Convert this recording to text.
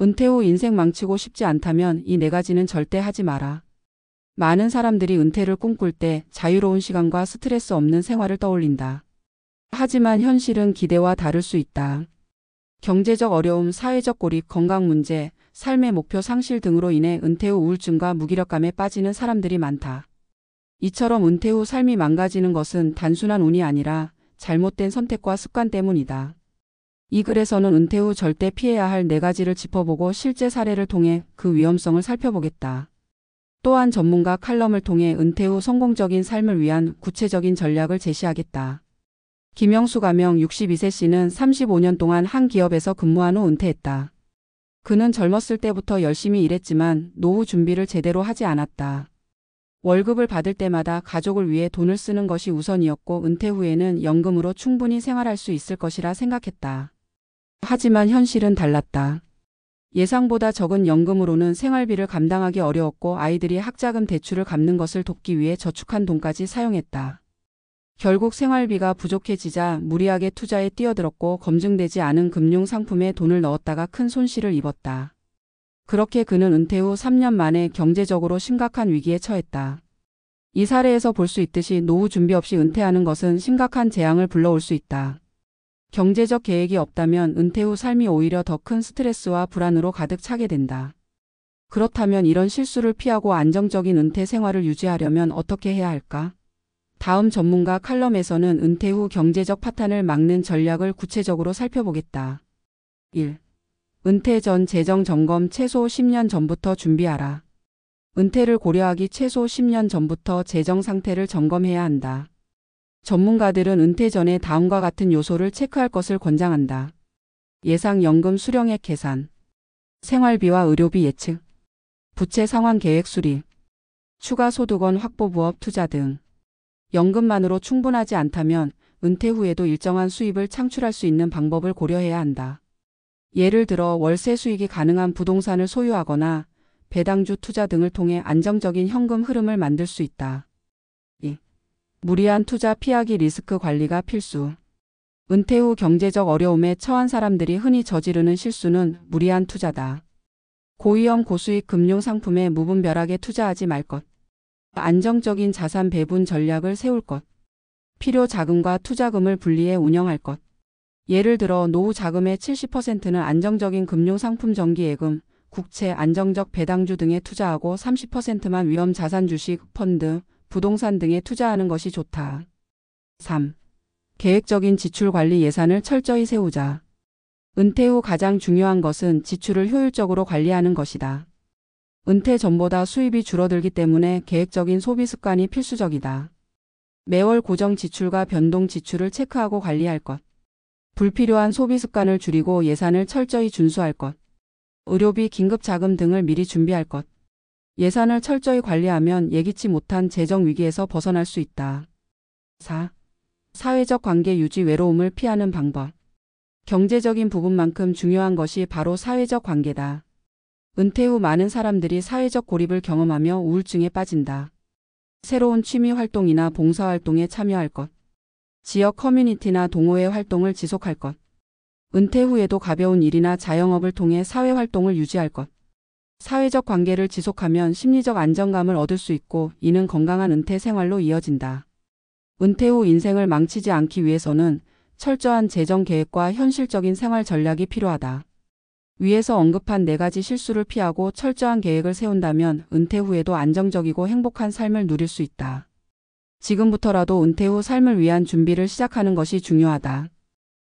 은퇴 후 인생 망치고 싶지 않다면 이 네 가지는 절대 하지 마라. 많은 사람들이 은퇴를 꿈꿀 때 자유로운 시간과 스트레스 없는 생활을 떠올린다. 하지만 현실은 기대와 다를 수 있다. 경제적 어려움, 사회적 고립, 건강 문제, 삶의 목표 상실 등으로 인해 은퇴 후 우울증과 무기력감에 빠지는 사람들이 많다. 이처럼 은퇴 후 삶이 망가지는 것은 단순한 운이 아니라 잘못된 선택과 습관 때문이다. 이 글에서는 은퇴 후 절대 피해야 할 네 가지를 짚어보고 실제 사례를 통해 그 위험성을 살펴보겠다. 또한 전문가 칼럼을 통해 은퇴 후 성공적인 삶을 위한 구체적인 전략을 제시하겠다. 김영수 가명 62세 씨는 35년 동안 한 기업에서 근무한 후 은퇴했다. 그는 젊었을 때부터 열심히 일했지만 노후 준비를 제대로 하지 않았다. 월급을 받을 때마다 가족을 위해 돈을 쓰는 것이 우선이었고 은퇴 후에는 연금으로 충분히 생활할 수 있을 것이라 생각했다. 하지만 현실은 달랐다. 예상보다 적은 연금으로는 생활비를 감당하기 어려웠고 아이들이 학자금 대출을 갚는 것을 돕기 위해 저축한 돈까지 사용했다. 결국 생활비가 부족해지자 무리하게 투자에 뛰어들었고 검증되지 않은 금융상품에 돈을 넣었다가 큰 손실을 입었다. 그렇게 그는 은퇴 후 3년 만에 경제적으로 심각한 위기에 처했다. 이 사례에서 볼 수 있듯이 노후 준비 없이 은퇴하는 것은 심각한 재앙을 불러올 수 있다. 경제적 계획이 없다면 은퇴 후 삶이 오히려 더 큰 스트레스와 불안으로 가득 차게 된다. 그렇다면 이런 실수를 피하고 안정적인 은퇴 생활을 유지하려면 어떻게 해야 할까? 다음 전문가 칼럼에서는 은퇴 후 경제적 파탄을 막는 전략을 구체적으로 살펴보겠다. 1. 은퇴 전 재정 점검 최소 10년 전부터 준비하라. 은퇴를 고려하기 최소 10년 전부터 재정 상태를 점검해야 한다. 전문가들은 은퇴 전에 다음과 같은 요소를 체크할 것을 권장한다. 예상 연금 수령액 계산, 생활비와 의료비 예측, 부채 상환 계획 수립, 추가 소득원 확보 부업 투자 등. 연금만으로 충분하지 않다면 은퇴 후에도 일정한 수입을 창출할 수 있는 방법을 고려해야 한다. 예를 들어 월세 수익이 가능한 부동산을 소유하거나 배당주 투자 등을 통해 안정적인 현금 흐름을 만들 수 있다. 2. 무리한 투자 피하기 리스크 관리가 필수. 은퇴 후 경제적 어려움에 처한 사람들이 흔히 저지르는 실수는 무리한 투자다. 고위험 고수익 금융상품에 무분별하게 투자하지 말 것. 안정적인 자산 배분 전략을 세울 것. 필요 자금과 투자금을 분리해 운영할 것. 예를 들어 노후 자금의 70%는 안정적인 금융상품 정기예금, 국채, 안정적 배당주 등에 투자하고 30%만 위험 자산 주식, 펀드, 부동산 등에 투자하는 것이 좋다. 3. 계획적인 지출 관리 예산을 철저히 세우자. 은퇴 후 가장 중요한 것은 지출을 효율적으로 관리하는 것이다. 은퇴 전보다 수입이 줄어들기 때문에 계획적인 소비 습관이 필수적이다. 매월 고정 지출과 변동 지출을 체크하고 관리할 것. 불필요한 소비 습관을 줄이고 예산을 철저히 준수할 것. 의료비, 긴급 자금 등을 미리 준비할 것. 예산을 철저히 관리하면 예기치 못한 재정 위기에서 벗어날 수 있다. 4. 사회적 관계 유지 외로움을 피하는 방법. 경제적인 부분만큼 중요한 것이 바로 사회적 관계다. 은퇴 후 많은 사람들이 사회적 고립을 경험하며 우울증에 빠진다. 새로운 취미 활동이나 봉사활동에 참여할 것. 지역 커뮤니티나 동호회 활동을 지속할 것. 은퇴 후에도 가벼운 일이나 자영업을 통해 사회활동을 유지할 것. 사회적 관계를 지속하면 심리적 안정감을 얻을 수 있고 이는 건강한 은퇴 생활로 이어진다. 은퇴 후 인생을 망치지 않기 위해서는 철저한 재정 계획과 현실적인 생활 전략이 필요하다. 위에서 언급한 네 가지 실수를 피하고 철저한 계획을 세운다면 은퇴 후에도 안정적이고 행복한 삶을 누릴 수 있다. 지금부터라도 은퇴 후 삶을 위한 준비를 시작하는 것이 중요하다.